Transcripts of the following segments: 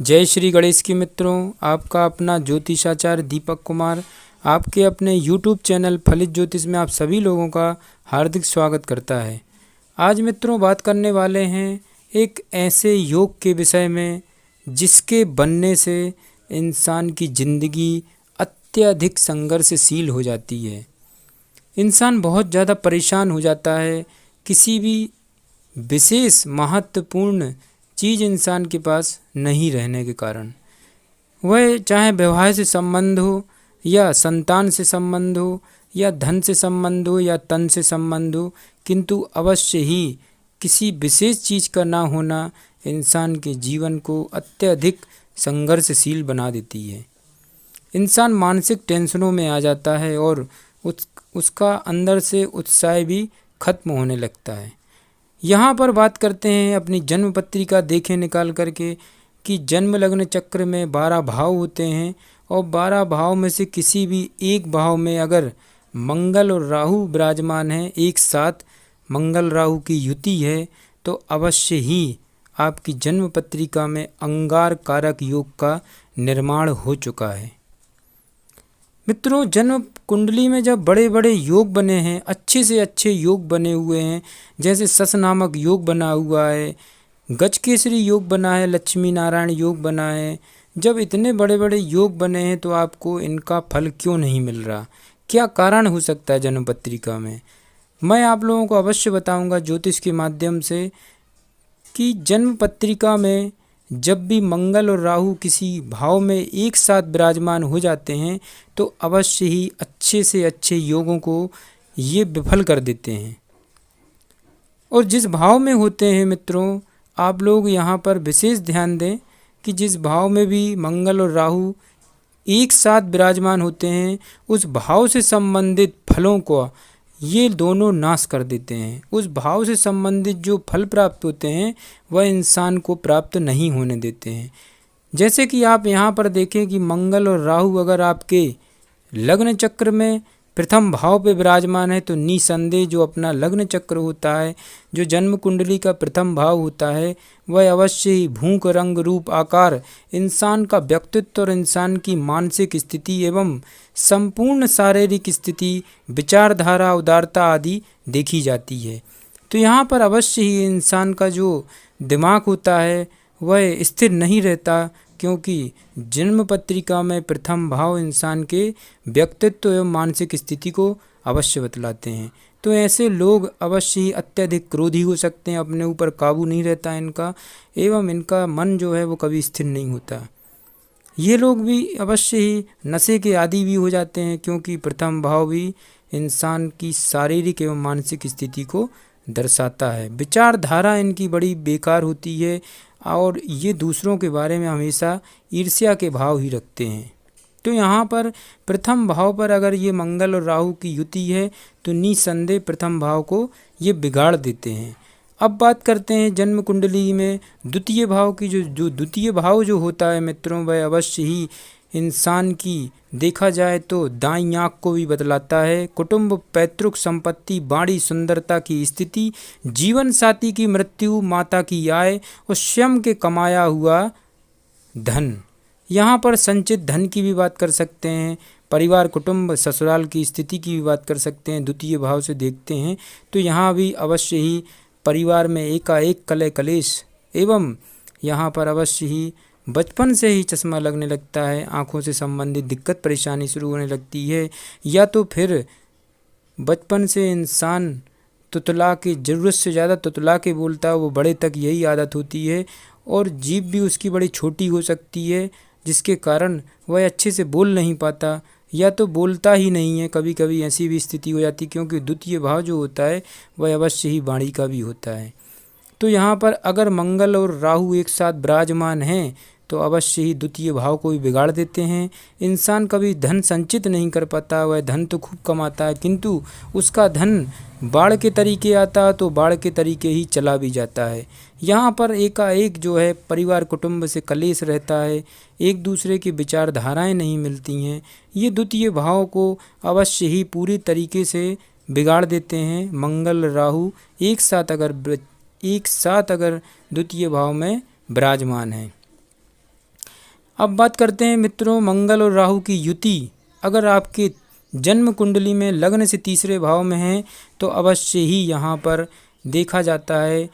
जय श्री गणेश की मित्रों, आपका अपना ज्योतिषाचार्य दीपक कुमार आपके अपने YouTube चैनल फलित ज्योतिष में आप सभी लोगों का हार्दिक स्वागत करता है। आज मित्रों बात करने वाले हैं एक ऐसे योग के विषय में जिसके बनने से इंसान की ज़िंदगी अत्यधिक संघर्षशील हो जाती है। इंसान बहुत ज़्यादा परेशान हो जाता है। किसी भी विशेष महत्वपूर्ण चीज़ इंसान के पास नहीं रहने के कारण, वह चाहे विवाह से संबंध हो या संतान से संबंध हो या धन से संबंध हो या तन से संबंध हो, किंतु अवश्य ही किसी विशेष चीज़ का ना होना इंसान के जीवन को अत्यधिक संघर्षशील बना देती है। इंसान मानसिक टेंशनों में आ जाता है और उसका अंदर से उत्साह भी खत्म होने लगता है। यहाँ पर बात करते हैं अपनी जन्म पत्रिका देखें निकाल करके कि जन्म लग्न चक्र में 12 भाव होते हैं और 12 भाव में से किसी भी एक भाव में अगर मंगल और राहु विराजमान हैं, एक साथ मंगल राहु की युति है, तो अवश्य ही आपकी जन्म पत्रिका में अंगार कारक योग का निर्माण हो चुका है। मित्रों, जन्म कुंडली में जब बड़े बड़े योग बने हैं, अच्छे से अच्छे योग बने हुए हैं, जैसे सस नामक योग बना हुआ है, गजकेसरी योग बना है, लक्ष्मी नारायण योग बना है, जब इतने बड़े बड़े योग बने हैं तो आपको इनका फल क्यों नहीं मिल रहा? क्या कारण हो सकता है जन्म पत्रिका में? मैं आप लोगों को अवश्य बताऊंगा ज्योतिष के माध्यम से कि जन्म पत्रिका में जब भी मंगल और राहु किसी भाव में एक साथ विराजमान हो जाते हैं तो अवश्य ही अच्छे से अच्छे योगों को ये विफल कर देते हैं। और जिस भाव में होते हैं मित्रों, आप लोग यहाँ पर विशेष ध्यान दें कि जिस भाव में भी मंगल और राहु एक साथ विराजमान होते हैं, उस भाव से संबंधित फलों को ये दोनों नाश कर देते हैं। उस भाव से संबंधित जो फल प्राप्त होते हैं वह इंसान को प्राप्त नहीं होने देते हैं। जैसे कि आप यहाँ पर देखें कि मंगल और राहु अगर आपके लग्न चक्र में प्रथम भाव पे विराजमान है तो निसंदेह जो अपना लग्न चक्र होता है, जो जन्म कुंडली का प्रथम भाव होता है, वह अवश्य ही भूख रंग रूप आकार इंसान का व्यक्तित्व और इंसान की मानसिक स्थिति एवं संपूर्ण शारीरिक स्थिति, विचारधारा, उदारता आदि देखी जाती है। तो यहाँ पर अवश्य ही इंसान का जो दिमाग होता है वह स्थिर नहीं रहता, क्योंकि जन्म पत्रिका में प्रथम भाव इंसान के व्यक्तित्व एवं मानसिक स्थिति को अवश्य बतलाते हैं। तो ऐसे लोग अवश्य ही अत्यधिक क्रोधी हो सकते हैं, अपने ऊपर काबू नहीं रहता इनका, एवं इनका मन जो है वो कभी स्थिर नहीं होता। ये लोग भी अवश्य ही नशे के आदी भी हो जाते हैं, क्योंकि प्रथम भाव भी इंसान की शारीरिक एवं मानसिक स्थिति को दर्शाता है। विचारधारा इनकी बड़ी बेकार होती है और ये दूसरों के बारे में हमेशा ईर्ष्या के भाव ही रखते हैं। तो यहाँ पर प्रथम भाव पर अगर ये मंगल और राहु की युति है तो निसंदेह प्रथम भाव को ये बिगाड़ देते हैं। अब बात करते हैं जन्म कुंडली में द्वितीय भाव की। जो द्वितीय भाव जो होता है मित्रों, वह अवश्य ही इंसान की देखा जाए तो दाईं आँख को भी बतलाता है। कुटुंब, पैतृक संपत्ति, बाड़ी, सुंदरता की स्थिति, जीवन साथी की मृत्यु, माता की आय और स्वयं के कमाया हुआ धन। यहाँ पर संचित धन की भी बात कर सकते हैं, परिवार, कुटुंब, ससुराल की स्थिति की भी बात कर सकते हैं। द्वितीय भाव से देखते हैं तो यहाँ भी अवश्य ही परिवार में एकाएक कलह कलेश एवं यहाँ पर अवश्य ही बचपन से ही चश्मा लगने लगता है, आँखों से संबंधित दिक्कत परेशानी शुरू होने लगती है, या तो फिर बचपन से इंसान तुतला के ज़रूरत से ज़्यादा तुतला के बोलता है, वो बड़े तक यही आदत होती है, और जीभ भी उसकी बड़ी छोटी हो सकती है, जिसके कारण वह अच्छे से बोल नहीं पाता या तो बोलता ही नहीं है। कभी कभी ऐसी भी स्थिति हो जाती है, क्योंकि द्वितीय भाव जो होता है वह अवश्य ही वाणी का भी होता है। तो यहाँ पर अगर मंगल और राहु एक साथ विराजमान हैं तो अवश्य ही द्वितीय भाव को भी बिगाड़ देते हैं। इंसान कभी धन संचित नहीं कर पाता, वह धन तो खूब कमाता है, किंतु उसका धन बाढ़ के तरीके आता है तो बाढ़ के तरीके ही चला भी जाता है। यहाँ पर एकाएक जो है परिवार कुटुंब से कलेश रहता है, एक दूसरे की विचारधाराएं नहीं मिलती हैं। ये द्वितीय भाव को अवश्य ही पूरी तरीके से बिगाड़ देते हैं। मंगल राहु एक साथ अगर द्वितीय भाव में विराजमान है। अब बात करते हैं मित्रों मंगल और राहु की युति अगर आपके जन्म कुंडली में लग्न से तीसरे भाव में है तो अवश्य ही यहाँ पर देखा जाता है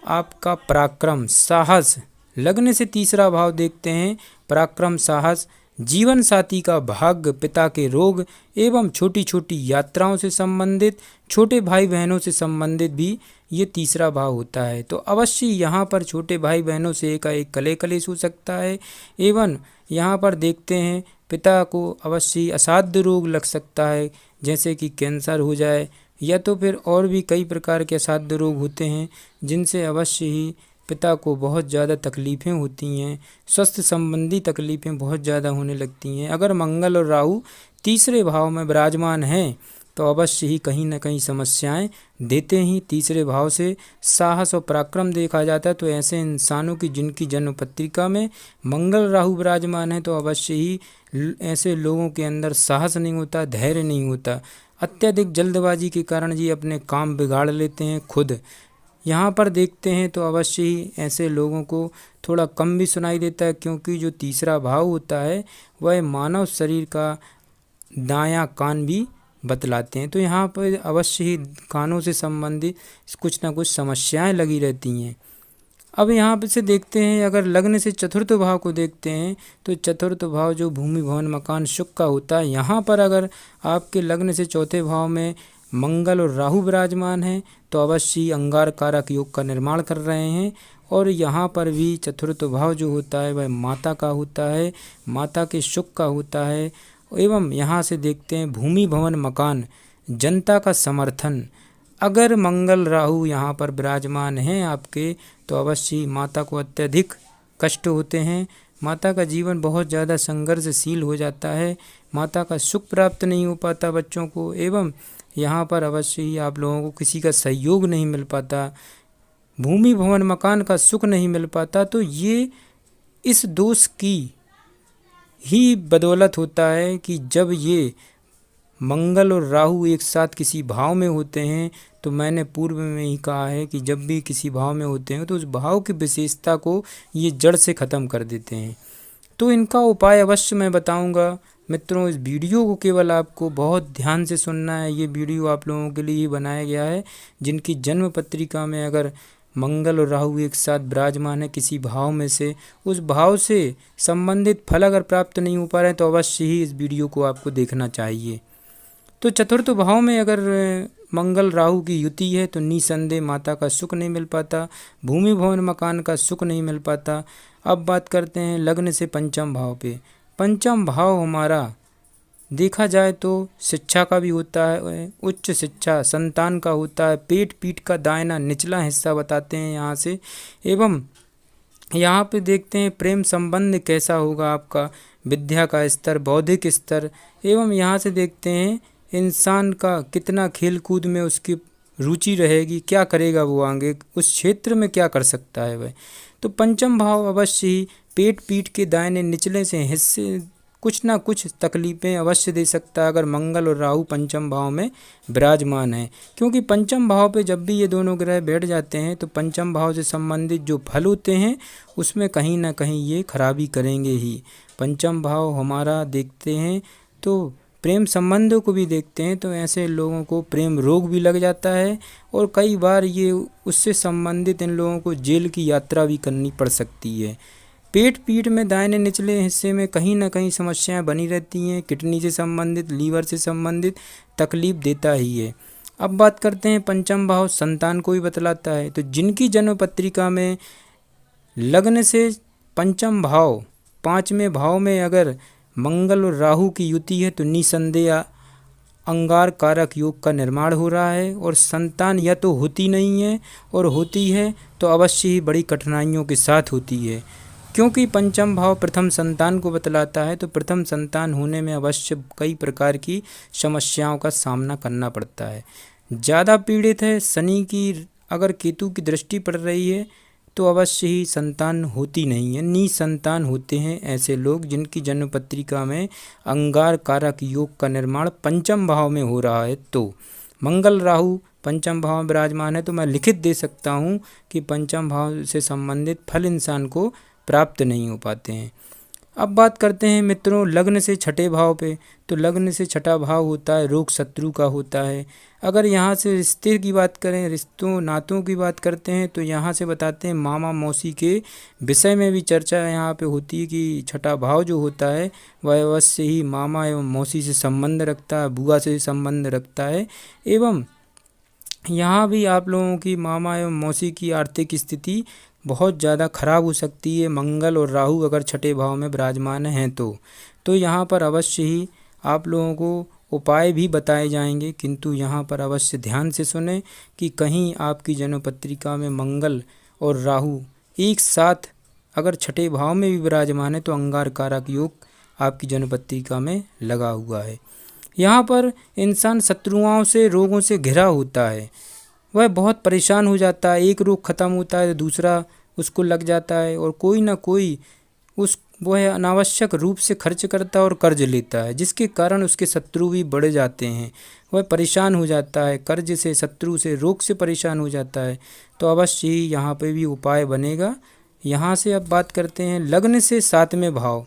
आपका पराक्रम, साहस। लग्न से तीसरा भाव देखते हैं, पराक्रम, साहस, जीवन साथी का भाग्य, पिता के रोग एवं छोटी छोटी यात्राओं से संबंधित, छोटे भाई बहनों से संबंधित भी ये तीसरा भाव होता है। तो अवश्य यहाँ पर छोटे भाई बहनों से एकाएक कलह कलेश हो सकता है। एवं यहाँ पर देखते हैं पिता को अवश्य असाध्य रोग लग सकता है, जैसे कि कैंसर हो जाए या तो फिर और भी कई प्रकार के असाध्य रोग होते हैं जिनसे अवश्य ही पिता को बहुत ज़्यादा तकलीफ़ें होती हैं, स्वास्थ्य संबंधी तकलीफ़ें बहुत ज़्यादा होने लगती हैं। अगर मंगल और राहु तीसरे भाव में विराजमान हैं तो अवश्य ही कहीं न कहीं समस्याएं देते ही। तीसरे भाव से साहस और पराक्रम देखा जाता है, तो ऐसे इंसानों की जिनकी जन्म पत्रिका में मंगल राहु विराजमान है तो अवश्य ही ऐसे लोगों के अंदर साहस नहीं होता, धैर्य नहीं होता। अत्यधिक जल्दबाजी के कारण जी अपने काम बिगाड़ लेते हैं खुद। यहाँ पर देखते हैं तो अवश्य ही ऐसे लोगों को थोड़ा कम भी सुनाई देता है, क्योंकि जो तीसरा भाव होता है वह मानव शरीर का दायां कान भी बतलाते हैं। तो यहाँ पर अवश्य ही कानों से संबंधित कुछ ना कुछ समस्याएं लगी रहती हैं। अब यहाँ पे से देखते हैं अगर लग्न से चतुर्थ भाव को देखते हैं तो चतुर्थ भाव जो भूमि भवन मकान सुख का होता है, यहाँ पर अगर आपके लग्न से चौथे भाव में मंगल और राहु विराजमान हैं तो अवश्य ही अंगार कारक योग का निर्माण कर रहे हैं। और यहाँ पर भी चतुर्थ भाव जो होता है वह माता का होता है, माता के सुख का होता है। एवं यहाँ से देखते हैं भूमि भवन मकान, जनता का समर्थन। अगर मंगल राहु यहाँ पर विराजमान हैं आपके तो अवश्य ही माता को अत्यधिक कष्ट होते हैं, माता का जीवन बहुत ज़्यादा संघर्षशील हो जाता है, माता का सुख प्राप्त नहीं हो पाता बच्चों को। एवं यहाँ पर अवश्य ही आप लोगों को किसी का सहयोग नहीं मिल पाता, भूमि भवन मकान का सुख नहीं मिल पाता। तो ये इस दोष की ही बदौलत होता है कि जब ये मंगल और राहु एक साथ किसी भाव में होते हैं तो मैंने पूर्व में ही कहा है कि जब भी किसी भाव में होते हैं तो उस भाव की विशेषता को ये जड़ से ख़त्म कर देते हैं। तो इनका उपाय अवश्य मैं बताऊंगा मित्रों। इस वीडियो को केवल आपको बहुत ध्यान से सुनना है। ये वीडियो आप लोगों के लिए ही बनाया गया है जिनकी जन्म पत्रिका में अगर मंगल और राहु एक साथ विराजमान है किसी भाव में से, उस भाव से संबंधित फल अगर प्राप्त नहीं हो पा रहे हैं तो अवश्य ही इस वीडियो को आपको देखना चाहिए। तो चतुर्थ भाव में अगर मंगल राहु की युति है तो निसंदेह माता का सुख नहीं मिल पाता, भूमि भवन मकान का सुख नहीं मिल पाता। अब बात करते हैं लग्न से पंचम भाव पे। पंचम भाव हमारा देखा जाए तो शिक्षा का भी होता है, उच्च शिक्षा, संतान का होता है, पेट पीठ का दाहिना निचला हिस्सा बताते हैं यहाँ से। एवं यहाँ पे देखते हैं प्रेम संबंध कैसा होगा आपका, विद्या का स्तर, बौद्धिक स्तर। एवं यहाँ से देखते हैं इंसान का कितना खेल कूद में उसकी रुचि रहेगी, क्या करेगा वो आगे, उस क्षेत्र में क्या कर सकता है वह। तो पंचम भाव अवश्य ही पेट पीठ के दाहिने निचले से हिस्से कुछ ना कुछ तकलीफ़ें अवश्य दे सकता है अगर मंगल और राहु पंचम भाव में विराजमान है। क्योंकि पंचम भाव पे जब भी ये दोनों ग्रह बैठ जाते हैं तो पंचम भाव से संबंधित जो फल होते हैं उसमें कहीं ना कहीं ये खराबी करेंगे ही। पंचम भाव हमारा देखते हैं तो प्रेम संबंधों को भी देखते हैं, तो ऐसे लोगों को प्रेम रोग भी लग जाता है और कई बार ये उससे संबंधित इन लोगों को जेल की यात्रा भी करनी पड़ सकती है। पेट पीठ में दाहिने निचले हिस्से में कहीं ना कहीं समस्याएं बनी रहती हैं, किडनी से संबंधित, लीवर से संबंधित तकलीफ देता ही है। अब बात करते हैं पंचम भाव संतान को भी बतलाता है। तो जिनकी जन्म पत्रिका में लग्न से पंचम भाव पाँचवें भाव में अगर मंगल और राहु की युति है तो निसंदेह अंगार कारक योग का निर्माण हो रहा है और संतान या तो होती नहीं है और होती है तो अवश्य ही बड़ी कठिनाइयों के साथ होती है। क्योंकि पंचम भाव प्रथम संतान को बतलाता है तो प्रथम संतान होने में अवश्य कई प्रकार की समस्याओं का सामना करना पड़ता है। ज़्यादा पीड़ित है शनि की, अगर केतु की दृष्टि पड़ रही है तो अवश्य ही संतान होती नहीं है, निसंतान होते हैं ऐसे लोग जिनकी जन्म पत्रिका में अंगार कारक योग का निर्माण पंचम भाव में हो रहा है। तो मंगल राहु पंचम भाव में विराजमान है तो मैं लिखित दे सकता हूँ कि पंचम भाव से संबंधित फल इंसान को प्राप्त नहीं हो पाते हैं। अब बात करते हैं मित्रों लग्न से छठे भाव पे। तो लग्न से छठा भाव होता है रोग शत्रु का होता है। अगर यहाँ से रिश्ते की बात करें, रिश्तों नातों की बात करते हैं, तो यहाँ से बताते हैं मामा मौसी के विषय में भी चर्चा यहाँ पे होती है कि छठा भाव जो होता है वह अवश्य ही मामा एवं मौसी से संबंध रखता है, बुआ से संबंध रखता है। एवं यहाँ भी आप लोगों की मामा एवं मौसी की आर्थिक स्थिति बहुत ज़्यादा खराब हो सकती है, मंगल और राहु अगर छठे भाव में विराजमान हैं तो यहाँ पर अवश्य ही आप लोगों को उपाय भी बताए जाएंगे, किंतु यहाँ पर अवश्य ध्यान से सुने कि कहीं आपकी जन्म पत्रिका में मंगल और राहु एक साथ अगर छठे भाव में भी विराजमान है तो अंगार कारक योग आपकी जन्म पत्रिका में लगा हुआ है। यहाँ पर इंसान शत्रुओं से रोगों से घिरा होता है, वह बहुत परेशान हो जाता है। एक रोग खत्म होता है तो दूसरा उसको लग जाता है और कोई ना कोई वह अनावश्यक रूप से खर्च करता है और कर्ज लेता है, जिसके कारण उसके शत्रु भी बढ़ जाते हैं। वह परेशान हो जाता है, कर्ज से, शत्रु से, रोग से परेशान हो जाता है। तो अवश्य ही यहाँ पे भी उपाय बनेगा। यहाँ से अब बात करते हैं लग्न से सातवें भाव।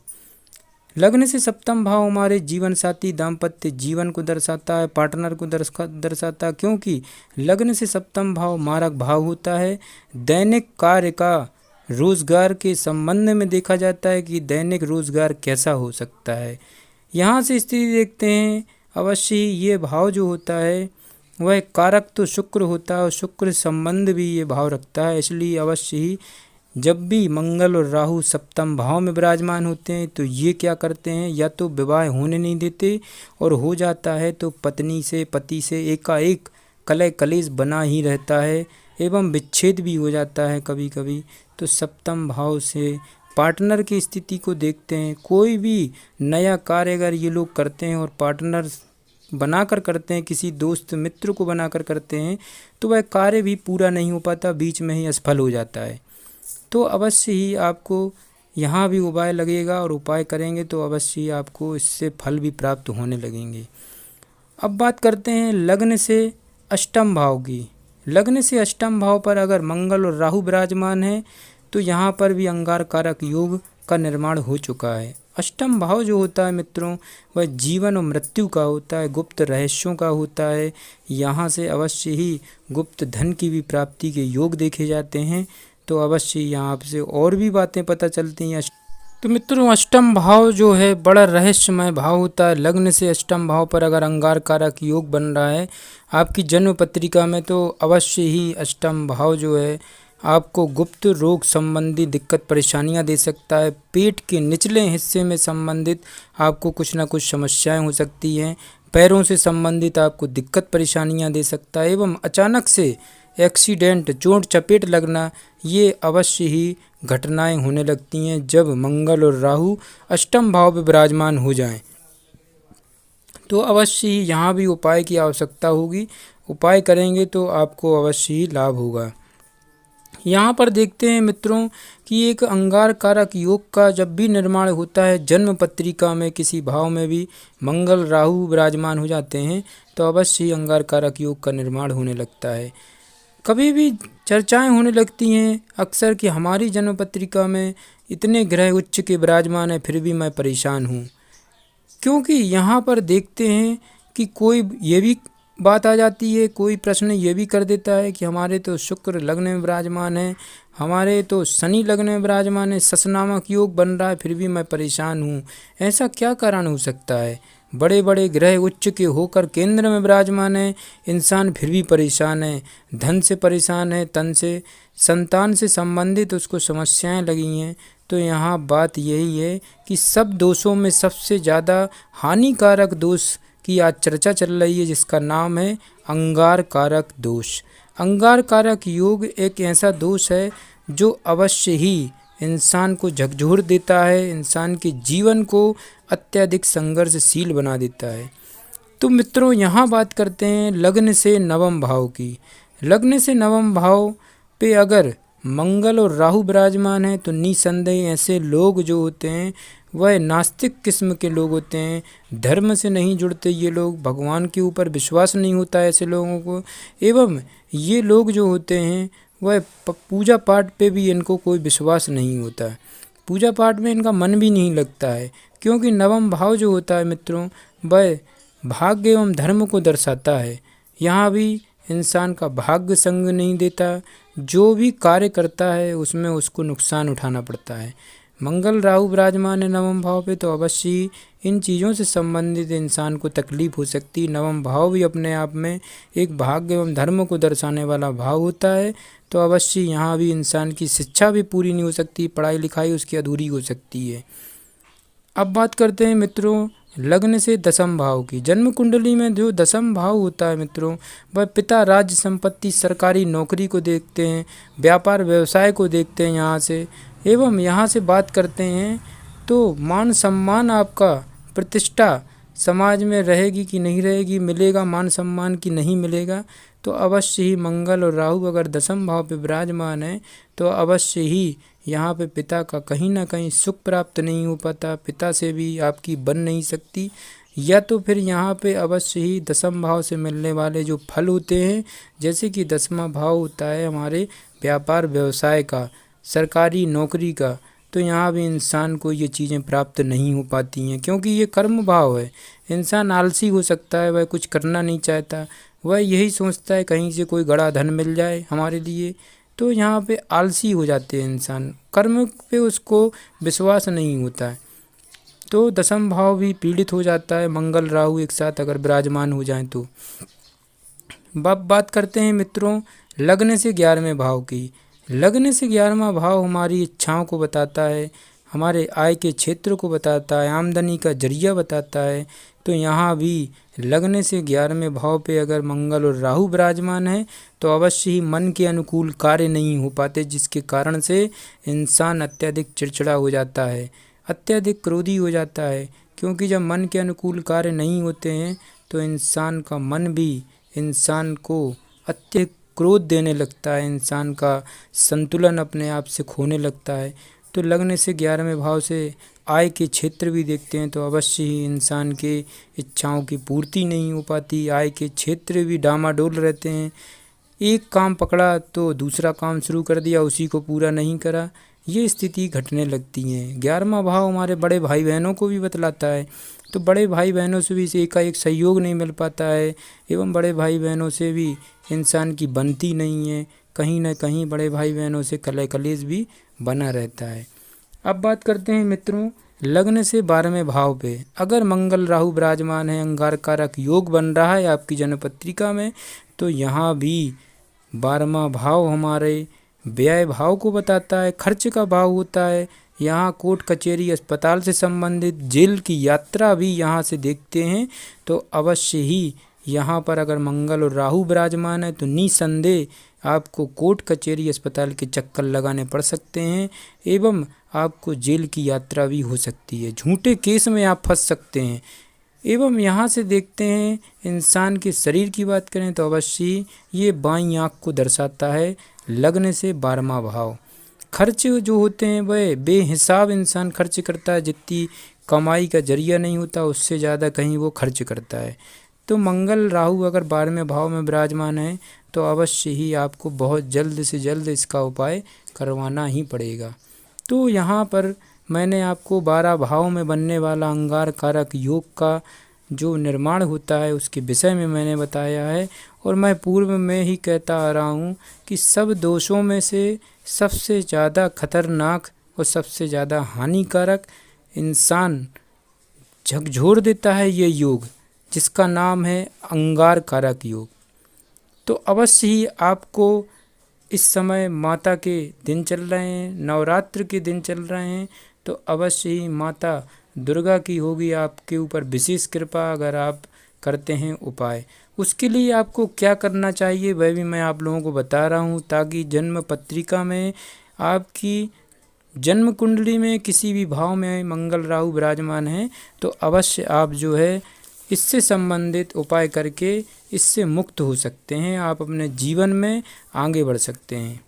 लग्न से सप्तम भाव हमारे जीवन साथी दाम्पत्य जीवन को दर्शाता है, पार्टनर को दर्शाता है, क्योंकि लग्न से सप्तम भाव मारक भाव होता है। दैनिक कार्य का रोजगार के संबंध में देखा जाता है कि दैनिक रोजगार कैसा हो सकता है। यहाँ से स्थिति देखते हैं, अवश्य ही ये भाव जो होता है वह कारक तो शुक्र होता है और शुक्र संबंध भी ये भाव रखता है। इसलिए अवश्य ही जब भी मंगल और राहु सप्तम भाव में विराजमान होते हैं तो ये क्या करते हैं, या तो विवाह होने नहीं देते और हो जाता है तो पत्नी से, पति से एकाएक कलह कलेश बना ही रहता है एवं विच्छेद भी हो जाता है कभी कभी। तो सप्तम भाव से पार्टनर की स्थिति को देखते हैं। कोई भी नया कार्य अगर ये लोग करते हैं और पार्टनर बनाकर करते हैं, किसी दोस्त मित्र को बनाकर करते हैं, तो वह कार्य भी पूरा नहीं हो पाता, बीच में ही असफल हो जाता है। तो अवश्य ही आपको यहाँ भी उपाय लगेगा और उपाय करेंगे तो अवश्य ही आपको इससे फल भी प्राप्त होने लगेंगे। अब बात करते हैं लग्न से अष्टम भाव की। लग्न से अष्टम भाव पर अगर मंगल और राहु विराजमान है तो यहाँ पर भी अंगार कारक योग का निर्माण हो चुका है। अष्टम भाव जो होता है मित्रों वह जीवन और मृत्यु का होता है, गुप्त रहस्यों का होता है। यहाँ से अवश्य ही गुप्त धन की भी प्राप्ति के योग देखे जाते हैं। तो अवश्य यहाँ से और भी बातें पता चलती हैं। तो मित्रों अष्टम भाव जो है बड़ा रहस्यमय भाव होता है। लग्न से अष्टम भाव पर अगर अंगार कारक योग बन रहा है आपकी जन्म पत्रिका में तो अवश्य ही अष्टम भाव जो है आपको गुप्त रोग संबंधी दिक्कत परेशानियां दे सकता है। पेट के निचले हिस्से में संबंधित आपको कुछ ना कुछ समस्याएं हो सकती हैं। पैरों से संबंधित आपको दिक्कत परेशानियां दे सकता है एवं अचानक से एक्सीडेंट, चोट चपेट लगना, ये अवश्य ही घटनाएं होने लगती हैं जब मंगल और राहु अष्टम भाव में विराजमान हो जाएं। तो अवश्य ही यहाँ भी उपाय की आवश्यकता होगी। उपाय करेंगे तो आपको अवश्य ही लाभ होगा। यहाँ पर देखते हैं मित्रों कि एक अंगार कारक योग का जब भी निर्माण होता है जन्म पत्रिका में किसी भाव में भी मंगल राहु विराजमान हो जाते हैं तो अवश्य ही अंगार कारक योग का निर्माण होने लगता है। कभी भी चर्चाएं होने लगती हैं अक्सर कि हमारी जन्म पत्रिका में इतने ग्रह उच्च के विराजमान है फिर भी मैं परेशान हूँ। क्योंकि यहाँ पर देखते हैं कि कोई ये भी बात आ जाती है, कोई प्रश्न ये भी कर देता है कि हमारे तो शुक्र लग्न में विराजमान है, हमारे तो शनि लग्न में विराजमान है, शश नामक योग बन रहा है फिर भी मैं परेशान हूँ। ऐसा क्या कारण हो सकता है? बड़े बड़े ग्रह उच्च के होकर केंद्र में विराजमान है, इंसान फिर भी परेशान है, धन से परेशान है, तन से, संतान से संबंधित उसको समस्याएं लगी हैं। तो यहाँ बात यही है कि सब दोषों में सबसे ज़्यादा हानिकारक दोष की आज चर्चा चल रही है जिसका नाम है अंगार कारक दोष। अंगार कारक योग एक ऐसा दोष है जो अवश्य ही इंसान को झकझोर देता है, इंसान के जीवन को अत्यधिक संघर्षशील बना देता है। तो मित्रों यहाँ बात करते हैं लग्न से नवम भाव की। लग्न से नवम भाव पे अगर मंगल और राहु विराजमान है तो निसंदेह ऐसे लोग जो होते हैं वह नास्तिक किस्म के लोग होते हैं, धर्म से नहीं जुड़ते ये लोग, भगवान के ऊपर विश्वास नहीं होता ऐसे लोगों को, एवं ये लोग जो होते हैं वह पूजा पाठ पे भी इनको कोई विश्वास नहीं होता है। पूजा पाठ में इनका मन भी नहीं लगता है, क्योंकि नवम भाव जो होता है मित्रों, वह भाग्य एवं धर्म को दर्शाता है। यहाँ भी इंसान का भाग्य संग नहीं देता, जो भी कार्य करता है उसमें उसको नुकसान उठाना पड़ता है। मंगल राहु विराजमान है नवम भाव पे, तो अवश्य ही इन चीज़ों से संबंधित इंसान को तकलीफ हो सकती है। नवम भाव भी अपने आप में एक भाग्य एवं धर्म को दर्शाने वाला भाव होता है, तो अवश्य यहाँ भी इंसान की शिक्षा भी पूरी नहीं हो सकती, पढ़ाई लिखाई उसकी अधूरी हो सकती है। अब बात करते हैं मित्रों लग्न से दसम भाव की। जन्म कुंडली में जो दसम भाव होता है मित्रों, वह पिता, राज्य संपत्ति, सरकारी नौकरी को देखते हैं, व्यापार व्यवसाय को देखते हैं यहाँ से। एवं यहाँ से बात करते हैं तो मान सम्मान, आपका प्रतिष्ठा समाज में रहेगी कि नहीं रहेगी, मिलेगा मान सम्मान कि नहीं मिलेगा। तो अवश्य ही मंगल और राहु अगर दसम भाव पे विराजमान है, तो अवश्य ही यहाँ पे पिता का कहीं ना कहीं सुख प्राप्त नहीं हो पाता, पिता से भी आपकी बन नहीं सकती। या तो फिर यहाँ पे अवश्य ही दसम भाव से मिलने वाले जो फल होते हैं, जैसे कि दसवां भाव होता है हमारे व्यापार व्यवसाय का, सरकारी नौकरी का, तो यहाँ भी इंसान को ये चीज़ें प्राप्त नहीं हो पाती हैं, क्योंकि ये कर्म भाव है। इंसान आलसी हो सकता है, वह कुछ करना नहीं चाहता, वह यही सोचता है कहीं से कोई बड़ा धन मिल जाए हमारे लिए, तो यहाँ पे आलसी हो जाते हैं इंसान, कर्म पे उसको विश्वास नहीं होता है, तो दसम भाव भी पीड़ित हो जाता है मंगल राहु एक साथ अगर विराजमान हो जाएं तो। बात करते हैं मित्रों लग्न से 11वें भाव की। लग्न से 11वां भाव हमारी इच्छाओं को बताता है, हमारे आय के क्षेत्र को बताता है, आमदनी का जरिया बताता है। तो यहाँ भी लग्न से 11वें भाव पे अगर मंगल और राहु विराजमान है, तो अवश्य ही मन के अनुकूल कार्य नहीं हो पाते, जिसके कारण से इंसान अत्यधिक चिड़चिड़ा हो जाता है, अत्यधिक क्रोधी हो जाता है। क्योंकि जब मन के अनुकूल कार्य नहीं होते हैं, तो इंसान का मन भी इंसान को अत्यधिक क्रोध देने लगता है, इंसान का संतुलन अपने आप से खोने लगता है। तो लग्न से 11वें भाव से आय के क्षेत्र भी देखते हैं, तो अवश्य ही इंसान के इच्छाओं की पूर्ति नहीं हो पाती, आय के क्षेत्र भी डामाडोल रहते हैं। एक काम पकड़ा तो दूसरा काम शुरू कर दिया, उसी को पूरा नहीं करा, ये स्थिति घटने लगती है। 11वां भाव हमारे बड़े भाई बहनों को भी बतलाता है, तो बड़े भाई बहनों से भी एकाएक सहयोग नहीं मिल पाता है, एवं बड़े भाई बहनों से भी इंसान की बनती नहीं है, कहीं ना कहीं बड़े भाई बहनों से कलह कलेश भी बना रहता है। अब बात करते हैं मित्रों लग्न से 12वें भाव पे। अगर मंगल राहु विराजमान है, अंगार कारक योग बन रहा है आपकी जन्म पत्रिका में, तो यहाँ भी 12वां भाव हमारे व्यय भाव को बताता है, खर्च का भाव होता है। यहाँ कोर्ट कचहरी अस्पताल से संबंधित जेल की यात्रा भी यहाँ से देखते हैं, तो अवश्य ही यहाँ पर अगर मंगल और राहु विराजमान है, तो निसंदेह आपको कोर्ट कचहरी अस्पताल के चक्कर लगाने पड़ सकते हैं, एवं आपको जेल की यात्रा भी हो सकती है, झूठे केस में आप फंस सकते हैं। एवं यहाँ से देखते हैं इंसान के शरीर की बात करें, तो अवश्य ये बाईं आँख को दर्शाता है लग्न से 12वां भाव। खर्च जो होते हैं वह बेहिसाब इंसान खर्च करता है, जितनी कमाई का जरिया नहीं होता उससे ज़्यादा कहीं वो खर्च करता है। तो मंगल राहु अगर 12वें भाव में विराजमान है, तो अवश्य ही आपको बहुत जल्द से जल्द इसका उपाय करवाना ही पड़ेगा। तो यहाँ पर मैंने आपको 12 भाव में बनने वाला अंगार कारक योग का जो निर्माण होता है उसके विषय में मैंने बताया है, और मैं पूर्व में ही कहता आ रहा हूँ कि सब दोषों में से सबसे ज़्यादा खतरनाक और सबसे ज़्यादा हानिकारक इंसान झकझोर देता है ये योग, जिसका नाम है अंगार कारक योग। तो अवश्य ही आपको इस समय माता के दिन चल रहे हैं, नवरात्र के दिन चल रहे हैं, तो अवश्य ही माता दुर्गा की होगी आपके ऊपर विशेष कृपा अगर आप करते हैं उपाय। उसके लिए आपको क्या करना चाहिए वह भी मैं आप लोगों को बता रहा हूँ, ताकि जन्म पत्रिका में आपकी जन्म कुंडली में किसी भी भाव में मंगल राहु विराजमान है, तो अवश्य आप जो है इससे संबंधित उपाय करके इससे मुक्त हो सकते हैं, आप अपने जीवन में आगे बढ़ सकते हैं।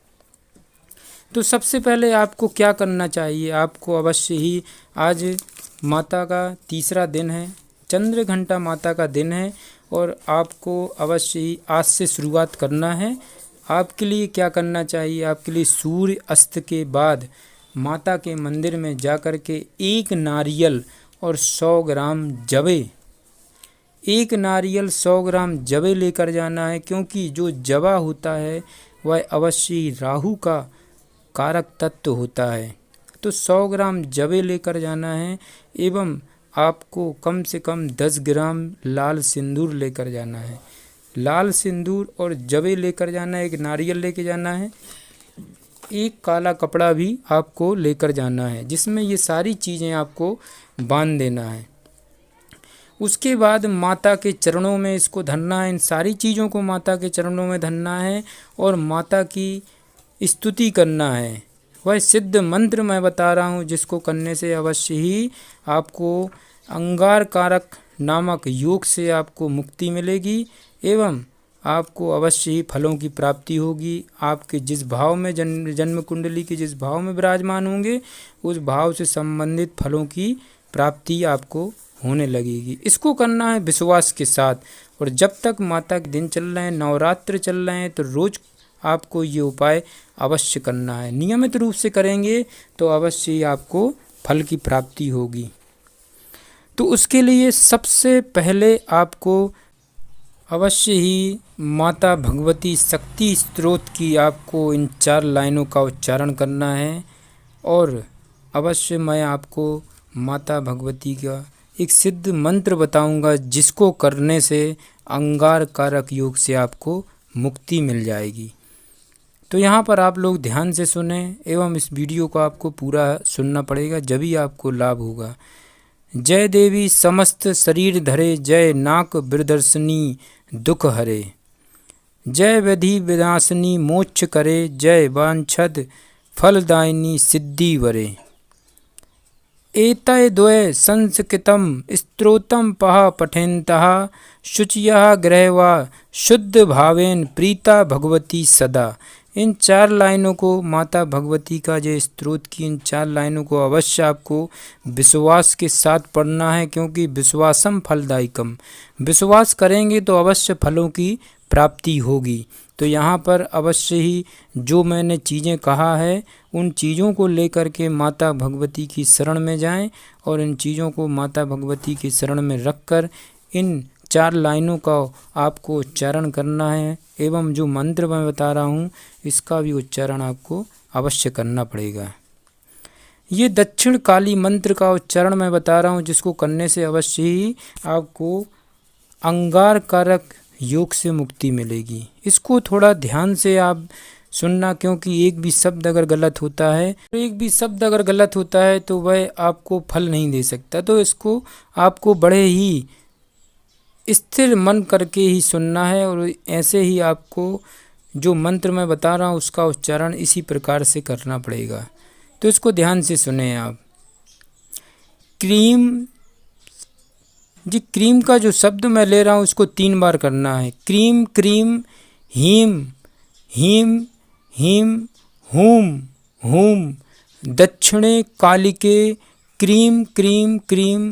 तो सबसे पहले आपको क्या करना चाहिए, आपको अवश्य ही आज माता का तीसरा दिन है, चंद्र घंटा माता का दिन है, और आपको अवश्य ही आज से शुरुआत करना है। आपके लिए क्या करना चाहिए, आपके लिए सूर्य अस्त के बाद माता के मंदिर में जाकर के 1 नारियल और 100 ग्राम जवे, 1 नारियल 100 ग्राम जवे लेकर जाना है, क्योंकि जो जवा होता है वह अवश्य ही राहु का कारक तत्व होता है। तो 100 ग्राम जवे लेकर जाना है एवं आपको कम से कम 10 ग्राम लाल सिंदूर लेकर जाना है। लाल सिंदूर और जवे लेकर जाना है, 1 नारियल लेकर जाना है, 1 काला कपड़ा भी आपको लेकर जाना है, जिसमें ये सारी चीज़ें आपको बांध देना है। उसके बाद माता के चरणों में इसको धरना है, इन सारी चीज़ों को माता के चरणों में धरना है और माता की स्तुति करना है। वह सिद्ध मंत्र मैं बता रहा हूँ, जिसको करने से अवश्य ही आपको अंगार कारक नामक योग से आपको मुक्ति मिलेगी एवं आपको अवश्य ही फलों की प्राप्ति होगी। आपके जिस भाव में जन्म कुंडली के जिस भाव में विराजमान होंगे, उस भाव से संबंधित फलों की प्राप्ति आपको होने लगेगी। इसको करना है विश्वास के साथ, और जब तक माता के दिन चल रहे हैं, नवरात्र चल रहे हैं, तो रोज़ आपको ये उपाय अवश्य करना है। नियमित रूप से करेंगे तो अवश्य ही आपको फल की प्राप्ति होगी। तो उसके लिए सबसे पहले आपको अवश्य ही माता भगवती शक्ति स्तोत्र की आपको इन 4 लाइनों का उच्चारण करना है, और अवश्य मैं आपको माता भगवती का एक सिद्ध मंत्र बताऊंगा, जिसको करने से अंगार कारक योग से आपको मुक्ति मिल जाएगी। तो यहाँ पर आप लोग ध्यान से सुने एवं इस वीडियो को आपको पूरा सुनना पड़ेगा, जभी आपको लाभ होगा। जय देवी समस्त शरीर धरे, जय नाक बिरदर्शनी दुख हरे, जय विधि विनाशिनी मोक्ष करे, जय वांछद फलदायिनी सिद्धि वरे। एतय द्वय संस्कृतम स्तोत्रम पहा पठेन्तः, शुचियः गृह्वा शुद्ध भावेन प्रीता भगवती सदा। इन 4 लाइनों को माता भगवती का जो स्तोत्र की इन 4 लाइनों को अवश्य आपको विश्वास के साथ पढ़ना है, क्योंकि विश्वासम फलदायकम, विश्वास करेंगे तो अवश्य फलों की प्राप्ति होगी। तो यहाँ पर अवश्य ही जो मैंने चीज़ें कहा है, उन चीज़ों को लेकर के माता भगवती की शरण में जाएं, और इन चीज़ों को माता भगवती की शरण में रखकर इन 4 लाइनों का आपको उच्चारण करना है, एवं जो मंत्र मैं बता रहा हूँ इसका भी उच्चारण आपको अवश्य करना पड़ेगा। ये दक्षिण काली मंत्र का उच्चारण मैं बता रहा हूँ, जिसको करने से अवश्य ही आपको अंगार कारक योग से मुक्ति मिलेगी। इसको थोड़ा ध्यान से आप सुनना, क्योंकि एक भी शब्द अगर गलत होता है तो वह आपको फल नहीं दे सकता। तो इसको आपको बड़े ही स्थिर मन करके ही सुनना है, और ऐसे ही आपको जो मंत्र मैं बता रहा हूँ उसका उच्चारण इसी प्रकार से करना पड़ेगा। तो इसको ध्यान से सुने आप। क्रीम क्रीम का जो शब्द मैं ले रहा हूँ उसको 3 बार करना है। क्रीम क्रीम हीम हीम हीम हूम हूम, दक्षिणे कालिके क्रीम क्रीम क्रीम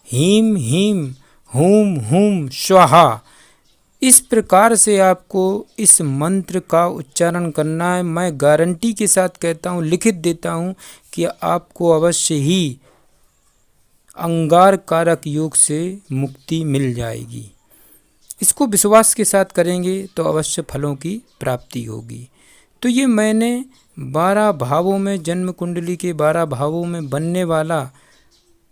हीम हीम हूम हूम स्वाहा। इस प्रकार से आपको इस मंत्र का उच्चारण करना है। मैं गारंटी के साथ कहता हूँ, लिखित देता हूँ कि आपको अवश्य ही अंगार कारक योग से मुक्ति मिल जाएगी। इसको विश्वास के साथ करेंगे तो अवश्य फलों की प्राप्ति होगी। तो ये मैंने 12 भावों में, जन्म कुंडली के 12 भावों में बनने वाला,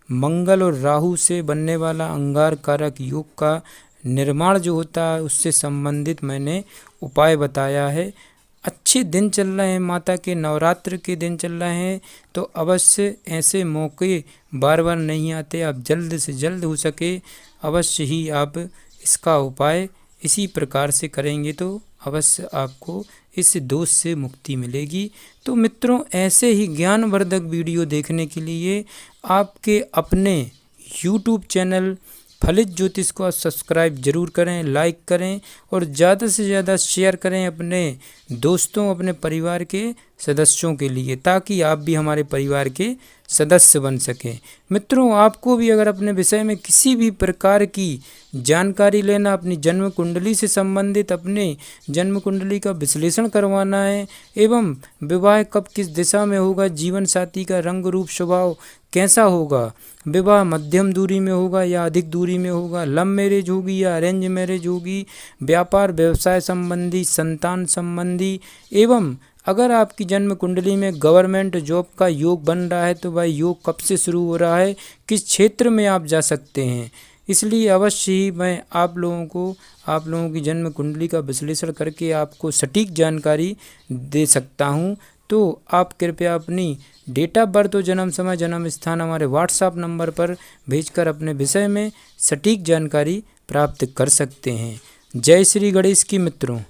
मंगल और राहु से बनने वाला अंगार कारक योग का निर्माण जो होता है उससे संबंधित मैंने उपाय बताया है। अच्छे दिन चल रहे हैं, माता के नवरात्र के दिन चल रहे हैं, तो अवश्य ऐसे मौके बार बार नहीं आते। आप जल्द से जल्द हो सके अवश्य ही आप इसका उपाय इसी प्रकार से करेंगे तो अवश्य आपको इस दोष से मुक्ति मिलेगी। तो मित्रों, ऐसे ही ज्ञानवर्धक वीडियो देखने के लिए आपके अपने YouTube चैनल फलित ज्योतिष को सब्सक्राइब जरूर करें, लाइक करें और ज़्यादा से ज़्यादा शेयर करें अपने दोस्तों, अपने परिवार के सदस्यों के लिए, ताकि आप भी हमारे परिवार के सदस्य बन सकें। मित्रों, आपको भी अगर अपने विषय में किसी भी प्रकार की जानकारी लेना, अपनी जन्म कुंडली से संबंधित अपने जन्म कुंडली का विश्लेषण करवाना है एवं विवाह कब किस दिशा में होगा, जीवन साथी का रंग रूप स्वभाव कैसा होगा, विवाह मध्यम दूरी में होगा या अधिक दूरी में होगा, लव मैरिज होगी या अरेंज मैरिज होगी, व्यापार व्यवसाय संबंधी, संतान संबंधी एवं अगर आपकी जन्म कुंडली में गवर्नमेंट जॉब का योग बन रहा है तो वह योग कब से शुरू हो रहा है, किस क्षेत्र में आप जा सकते हैं। इसलिए अवश्य ही मैं आप लोगों की जन्म कुंडली का विश्लेषण करके आपको सटीक जानकारी दे सकता हूं। तो आप कृपया अपनी डेट ऑफ बर्थ और जन्म समय जन्म स्थान हमारे व्हाट्सएप नंबर पर भेजकर अपने विषय में सटीक जानकारी प्राप्त कर सकते हैं। जय श्री गणेश की मित्रों।